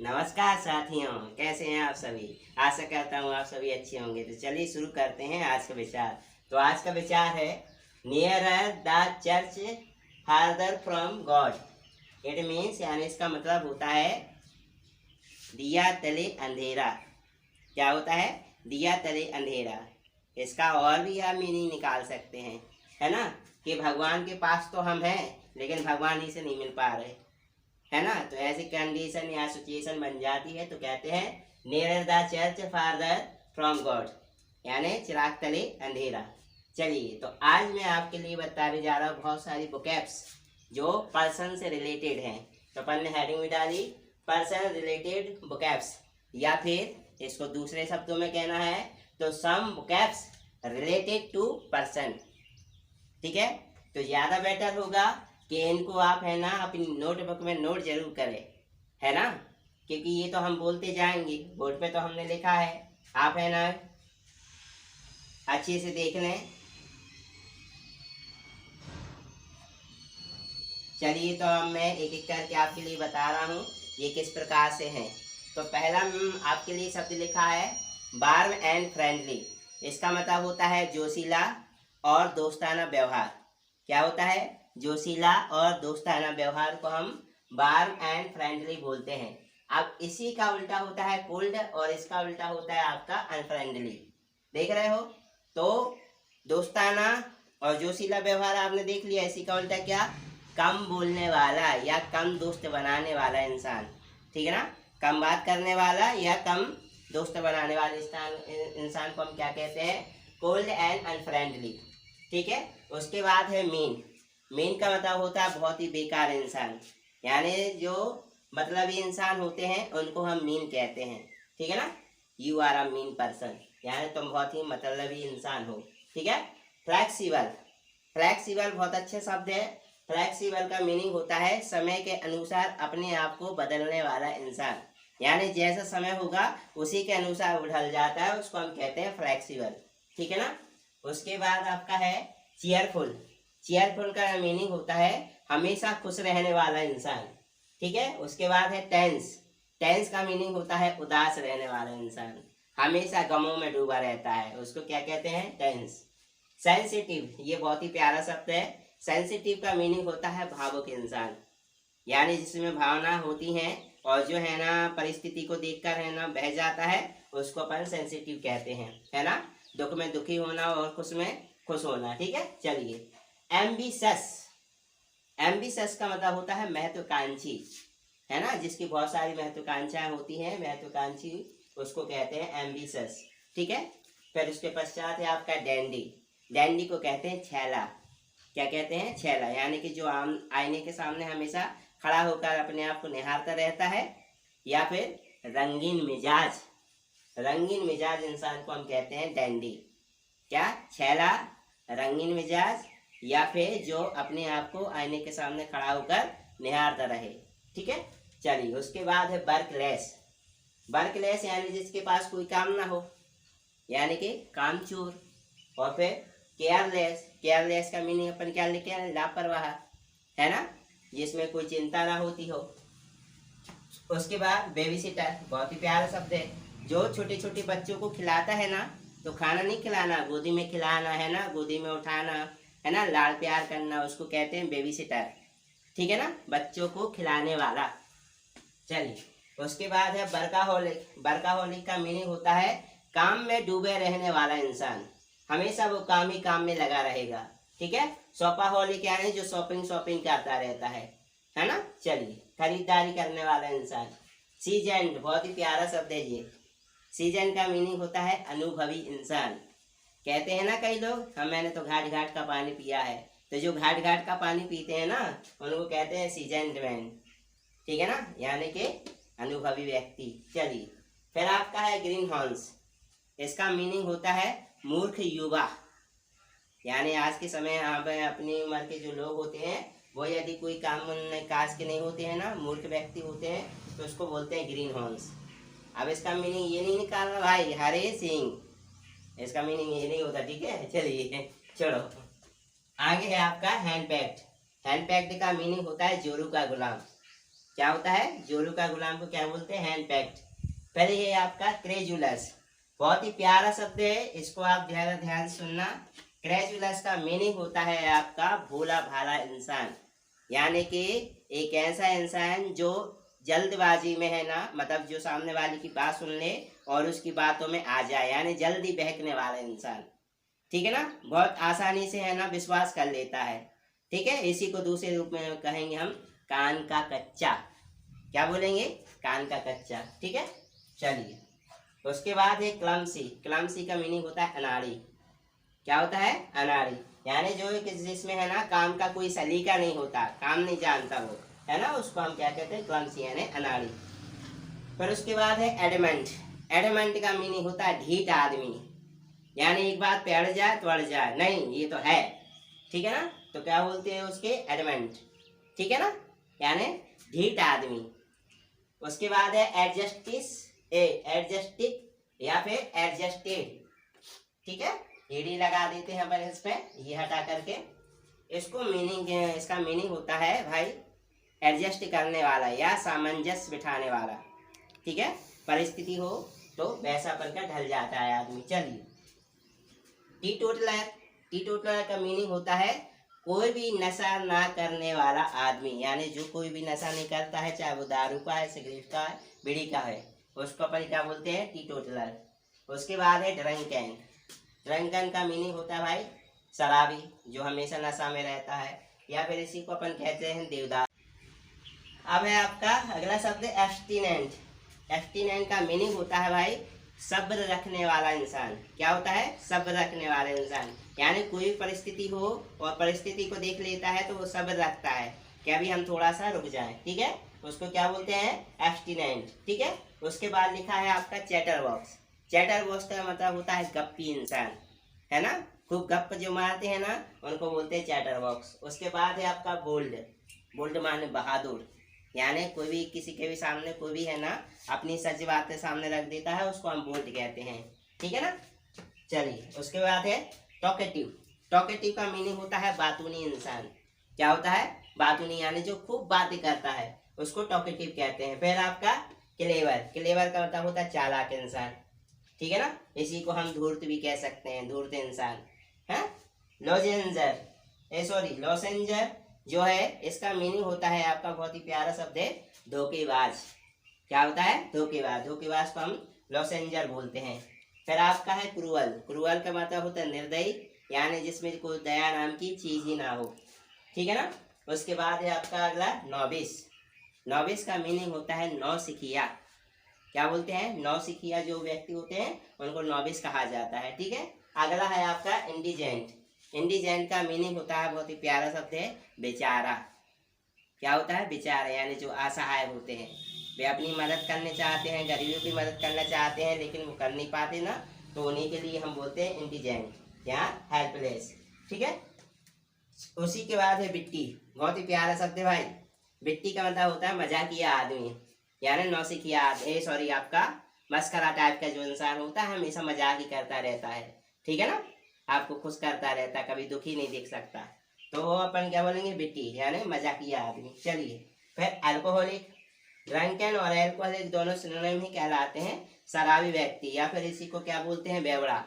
नमस्कार साथियों, कैसे हैं आप सभी। आशा करता हूँ आप सभी अच्छे होंगे। तो चलिए शुरू करते हैं आज का विचार। तो आज का विचार है nearer the church farther from God. It means यानी इसका मतलब होता है दिया तले अंधेरा। क्या होता है? दिया तले अंधेरा। इसका और भी आप मीनिंग निकाल सकते हैं, है ना, कि भगवान के पास तो हम हैं लेकिन भगवान ही से नहीं मिल पा रहे, है ना। तो ऐसी कंडीशन या सिचुएशन बन जाती है तो कहते हैं near the church farther from God, यानी चिराग तले अंधेरा। चलिए, तो आज मैं आपके लिए बताने जा रहा हूँ बहुत सारी वोकैब्स जो पर्सन से रिलेटेड हैं। तो अपन ने हेडिंग में डाली पर्सन रिलेटेड वोकैब्स, या फिर इसको दूसरे शब्दों में कहना है तो सम वोकैब्स रिलेटेड टू पर्सन। ठीक है, तो ज़्यादा बेटर होगा कि इनको आप है ना अपनी नोटबुक में नोट जरूर करें, है ना, क्योंकि ये तो हम बोलते जाएंगे, बोर्ड पे तो हमने लिखा है, आप है ना अच्छे से देख लें। चलिए, तो अब मैं एक एक करके आपके लिए बता रहा हूँ ये किस प्रकार से हैं। तो पहला आपके लिए शब्द लिखा है वार्म एंड फ्रेंडली। इसका मतलब होता है जोशीला और दोस्ताना व्यवहार। क्या होता है? जोशीला और दोस्ताना व्यवहार को हम वार्म एंड फ्रेंडली बोलते हैं। अब इसी का उल्टा होता है कोल्ड, और इसका उल्टा होता है आपका अनफ्रेंडली। देख रहे हो? तो दोस्ताना और जोशीला व्यवहार आपने देख लिया। इसी का उल्टा क्या? कम बोलने वाला या कम दोस्त बनाने वाला इंसान। ठीक है ना, कम बात करने वाला या कम दोस्त बनाने वाले इंसान को हम क्या कहते हैं? Cold and unfriendly. ठीक है, उसके बाद है मीन। मीन का मतलब होता है बहुत ही बेकार इंसान, यानी जो मतलबी इंसान होते हैं उनको हम मीन कहते हैं। ठीक है ना, you are a mean person, यानी तुम बहुत ही मतलबी इंसान हो। ठीक है। फ्लेक्सिबल। फ्लेक्सिबल बहुत अच्छा शब्द है। फ्लेक्सिबल का मीनिंग होता है समय के अनुसार अपने आप को बदलने वाला इंसान, यानी जैसा समय होगा उसी के अनुसार ढल जाता है, उसको हम कहते हैं फ्लेक्सिबल। ठीक है ना। उसके बाद आपका है चीयरफुल। चीयरफुल का मीनिंग होता है हमेशा खुश रहने वाला इंसान। ठीक है। उसके बाद है टेंस। टेंस का मीनिंग होता है उदास रहने वाला इंसान, हमेशा गमों में डूबा रहता है, उसको क्या कहते हैं? टेंस। सेंसिटिव, ये बहुत ही प्यारा शब्द है। सेंसिटिव का मीनिंग होता है भावुक इंसान, यानी जिसमें भावना होती हैं और जो है ना परिस्थिति को देखकर है ना बह जाता है, उसको अपन सेंसिटिव कहते हैं, है ना। दुख में दुखी होना और खुश में खुश होना। ठीक है। चलिए, एम्बिशस। एम्बिशस का मतलब होता है महत्वाकांक्षी, है ना, जिसकी बहुत सारी महत्वाकांक्षाएं होती हैं, महत्वाकांक्षी, उसको कहते हैं एम्बिशस। ठीक है। फिर उसके पश्चात है आपका डैंडी। डैंडी को कहते हैं छैला। क्या कहते हैं? छैला, यानी कि जो आईने के सामने हमेशा खड़ा होकर अपने आप को निहारता रहता है। या फिर रंगीन मिजाज। रंगीन मिजाज इंसान को हम कहते हैं डैंडी। क्या? छैला, रंगीन मिजाज, या फिर जो अपने आप को आईने के सामने खड़ा होकर निहारता रहे। ठीक है। चलिए, उसके बाद है वर्कलेस। वर्कलेस यानी जिसके पास कोई काम ना हो, यानी कि कामचोर। और फिर केयरलेस। केयरलेस का मीनिंग अपन क्या लिखे हैं? लापरवाह, है ना, जिसमें कोई चिंता ना होती हो। उसके बाद बेबी सिटर, बहुत ही प्यारा शब्द है। जो छोटे छोटे बच्चों को खिलाता है ना, तो खाना नहीं खिलाना, गोदी में खिलाना, है ना, गोदी में उठाना, है ना, लाड़ प्यार करना, उसको कहते हैं बेबी सिटर। ठीक है ना, बच्चों को खिलाने वाला। चलिए, उसके बाद है वर्काहोलिक। वर्काहोलिक का मीनिंग होता है काम में डूबे रहने वाला इंसान, हमेशा वो काम ही काम में लगा रहेगा। ठीक है। शॉपाहोलिक यानी जो शॉपिंग शॉपिंग करता रहता है ना। चलिए, खरीदारी करने वाला इंसान। सीजन, बहुत ही प्यारा शब्द है ये। सीजन का मीनिंग होता है अनुभवी इंसान। कहते हैं ना कई लोग, हम मैंने तो घाट घाट का पानी पिया है, तो जो घाट घाट का पानी पीते हैं ना उनको कहते हैं सीजन्ड मैन। ठीक है ना, यानी कि अनुभवी व्यक्ति। चलिए, फिर आपका है ग्रीन हॉर्न्स। इसका मीनिंग होता है मूर्ख युवा, यानी आज के समय यहाँ पे अपनी उम्र के जो लोग होते हैं वो यदि कोई काम काज के नहीं होते हैं ना, मूर्ख व्यक्ति होते हैं, तो उसको बोलते हैं ग्रीन हॉर्न्स। अब इसका मीनिंग ये नहीं निकालना भाई हरे सिंह, इसका मीनिंग ये नहीं होता। ठीक है। चलिए, चलो आगे है आपका हैंड पैक्ड। हैंड पैक्ड का मीनिंग होता है जोरू का गुलाम, क्या होता है, जोलू का गुलाम को क्या बोलते हैं, हैंड पैक्ड। पहले ये आपका क्रेजुलस, बहुत ही प्यारा शब्द है, इसको आप ध्यान सुनना। क्रेजुलस का मीनिंग होता है आपका भोला भाला इंसान, यानी कि एक ऐसा इंसान जो जल्दबाजी में है ना, मतलब जो सामने वाले की बात सुन ले और उसकी बातों में आ जाए, यानी जल्दी बहकने वाला इंसान। ठीक है ना, बहुत आसानी से है ना विश्वास कर लेता है। ठीक है, इसी को दूसरे रूप में कहेंगे हम कान का कच्चा। क्या बोलेंगे, कान का कच्चा। ठीक है, चलिए उसके बाद है क्लमसी। क्लमसी का मीनिंग होता है अनाड़ी। क्या होता है, अनाड़ी, यानी जो जिसमें है ना काम का कोई सलीका नहीं होता, काम नहीं जानता वो, है ना, उसको हम क्या कहते हैं, क्लमसी यानी अनाड़ी। फिर उसके बाद है एडमेंट। एडमेंट का मीनिंग होता है ढीठ आदमी, यानी एक बात पे अड़ जाए तो अड़ जाए, नहीं ये तो है। ठीक है ना, तो क्या बोलते हैं उसके, एडमेंट। ठीक है ना, यानी ढीठ आदमी। उसके बाद है एडजस्टिस, एडजस्टिक या फिर एडजस्टेड। ठीक है, एडी लगा देते हैं अपन इस पे, ये हटा करके। इसको मीनिंग, इसका मीनिंग होता है भाई एडजस्ट करने वाला या सामंजस्य बिठाने वाला। ठीक है, परिस्थिति हो तो वैसा बनकर ढल जाता है आदमी। चलिए टीटोटलर। टीटोटलर का मीनिंग होता है कोई भी नशा ना करने वाला आदमी, यानी जो कोई भी नशा नहीं करता है, चाहे वो दारू का है, सिगरेट का है, बीड़ी का है, उसको अपन क्या बोलते हैं, टीटोटलर। उसके बाद है ड्रंकन। ड्रंकन का मीनिंग होता है भाई शराबी, जो हमेशा नशा में रहता है, या फिर इसी को अपन कहते हैं देवदास। अब है आपका अगला शब्द एब्स्टिनेंट। एब्स्टिनेंट का मीनिंग होता है भाई सब्र रखने वाला इंसान। क्या होता है, सब्र रखने वाला इंसान, यानी कोई भी परिस्थिति हो और परिस्थिति को देख लेता है तो वो सब्र रखता है कि अभी हम थोड़ा सा रुक जाएं। ठीक है, उसको क्या बोलते हैं, एब्स्टिनेंट। ठीक है, उसके बाद लिखा है आपका चैटर बॉक्स। चैटर बॉक्स का मतलब होता है गप्पी इंसान, है ना, खूब गप जो मारते हैं ना, उनको बोलते हैं चैटर बॉक्स। उसके बाद है आपका बोल्ड। बोल्ड माने बहादुर, यानी कोई भी किसी के भी सामने कोई भी है ना अपनी सच बातें सामने रख देता है, उसको हम बोल्ड कहते हैं। ठीक है ना, चलिए उसके बाद है टॉकेटिव। टॉकेटिव का मीनिंग होता है बातूनी इंसान। क्या होता है, बातूनी, यानी जो खूब बातें करता है, उसको टॉकेटिव कहते हैं। फिर आपका क्लेवर। क्लेवर का मतलब होता है चालाक इंसान। ठीक है ना, इसी को हम धूर्त भी कह सकते हैं, धूर्त इंसान है। लॉसेंजर जो है, इसका मीनिंग होता है आपका बहुत ही प्यारा शब्द है धोखेबाज। क्या होता है, धोखेबाज। धोखेबाज को हम लॉसेंजर बोलते हैं। फिर आपका है क्रूअल। क्रूअल का मतलब होता है निर्दयी, यानी जिसमें कोई दया नाम की चीज ही ना हो। ठीक है ना, उसके बाद है आपका अगला नॉबिस। नॉबिस का मीनिंग होता है नौसिखिया। क्या बोलते हैं, नौसिखिया जो व्यक्ति होते हैं उनको नॉबिस कहा जाता है। ठीक है, अगला है आपका इंडिजेंट। इंडिजेंट का मीनिंग होता है बहुत ही प्यारा शब्द है बेचारा। क्या होता है, बेचारा, यानी जो असहाय होते हैं, वे अपनी मदद करने चाहते हैं, गरीबों की मदद करना चाहते हैं लेकिन वो कर नहीं पाते ना, तो उन्हीं के लिए हम बोलते हैं इंडिजेंट या हेल्पलेस। ठीक है, उसी के बाद है बिट्टी। बहुत ही प्यारा शब्द है भाई। बिट्टी का मतलब होता है मजाकिया आदमी, यानी नौसिखिया, आपका मस्करा टाइप का जो इंसान होता है, हमेशा मजाक ही करता रहता है। ठीक है ना, आपको खुश करता रहता है, कभी दुखी नहीं देख सकता, तो वो अपन क्या बोलेंगे, बिट्टी, यानी मजाकिया आदमी। चलिए फिर अल्कोहलिक। ड्रंकन और अल्कोहलिक दोनों सिनोनिम ही कहलाते हैं, शराबी व्यक्ति, या फिर इसी को क्या बोलते हैं, बेवड़ा,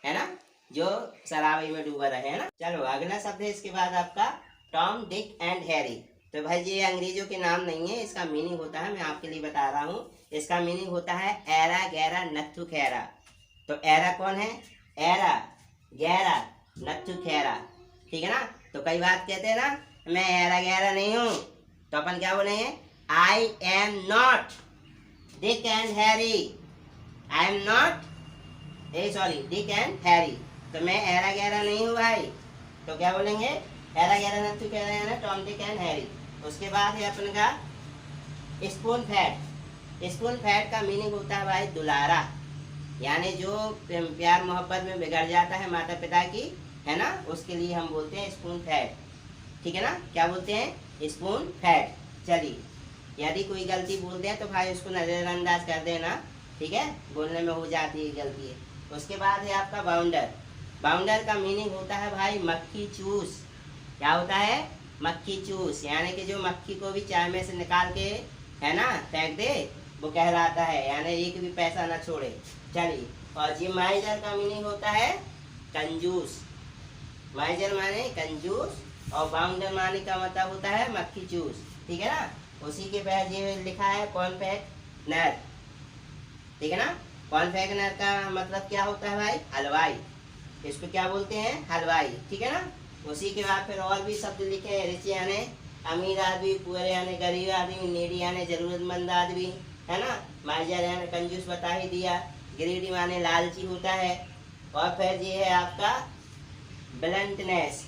है ना, जो शराबी में डूबा रहे, है ना। चलो अगला शब्द है इसके बाद आपका टॉम, डिक एंड हैरी। तो भाई ये अंग्रेजों के नाम नहीं है, इसका मीनिंग होता है, मैं आपके लिए बता रहा हूँ, इसका मीनिंग होता है एरा गैरा नत्थु खैरा। तो एरा कौन है, एरा गैरा नत्थु खैरा। ठीक है ना, तो कई बात कहते हैं ना मैं एरा गैरा नहीं हूँ, तो अपन क्या बोलेंगे, I am not Dick and Harry. I am not Dick and Harry, तो मैं एरा गैरा नहीं हूँ भाई, तो क्या बोलेंगे, एरा गैरा नत्थु खैरा, यानी टॉम, डिक एंड हैरी। उसके बाद है अपन का स्पून फैट। स्पून फैट का मीनिंग होता है भाई दुलारा, यानी जो प्यार मोहब्बत में बिगड़ जाता है माता पिता की, है ना, उसके लिए हम बोलते हैं स्पून फैट। ठीक है ना, क्या बोलते हैं, स्पून फैट। चलिए यदि कोई गलती बोल दे तो भाई उसको नज़रअंदाज कर देना। ठीक है, बोलने में हो जाती है गलती है। उसके बाद है आपका बाउंडर। बाउंडर का मीनिंग होता है भाई मक्खी चूस। क्या होता है, मक्खी चूस, यानी कि जो मक्खी को भी चाय में से निकाल के है ना फेंक दे, वो कहलाता है, यानी एक भी पैसा ना छोड़े। चलिए, और जी माइजर का मीनिंग होता है कंजूस। माइजर माने कंजूस और बाउंडर माने का मतलब होता है मक्खी चूस, ठीक है ना। उसी के बाद ये लिखा है कॉन्फेक्शनर, ठीक है ना। कॉन्फेक्शनर का मतलब क्या होता है भाई? हलवाई। इसको क्या बोलते हैं? हलवाई, ठीक है ना। उसी के बाद फिर और भी शब्द लिखे हैं। रिच यानी अमीर आदमी, पुअर यानी गरीब आदमी, नीडी यानी जरूरतमंद आदमी, है ना। माइजर यानी कंजूस बता ही दिया। ग्रीडी माने लालची होता है। और फिर ये है आपका ब्लंटनेस।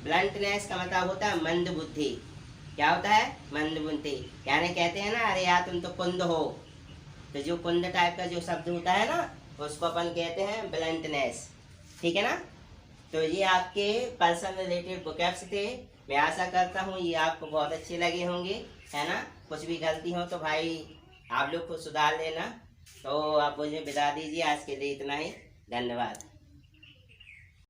ब्लंटनेस का मतलब होता है मंद बुद्धि। क्या होता है? मंद बुद्धि, यानी कहते हैं ना, अरे यार तुम तो कुंद हो। तो जो कुंद टाइप का जो शब्द होता है ना, उसको अपन कहते हैं ब्लंटनेस, ठीक है ना। तो ये आपके पर्सन रिलेटेड वोकैब्स थे। मैं आशा करता हूँ ये आपको बहुत अच्छे लगे होंगे, है ना। कुछ भी गलती हो तो भाई आप लोग को सुधार लेना। तो आप मुझे विदा दीजिए, आज के लिए इतना ही। धन्यवाद।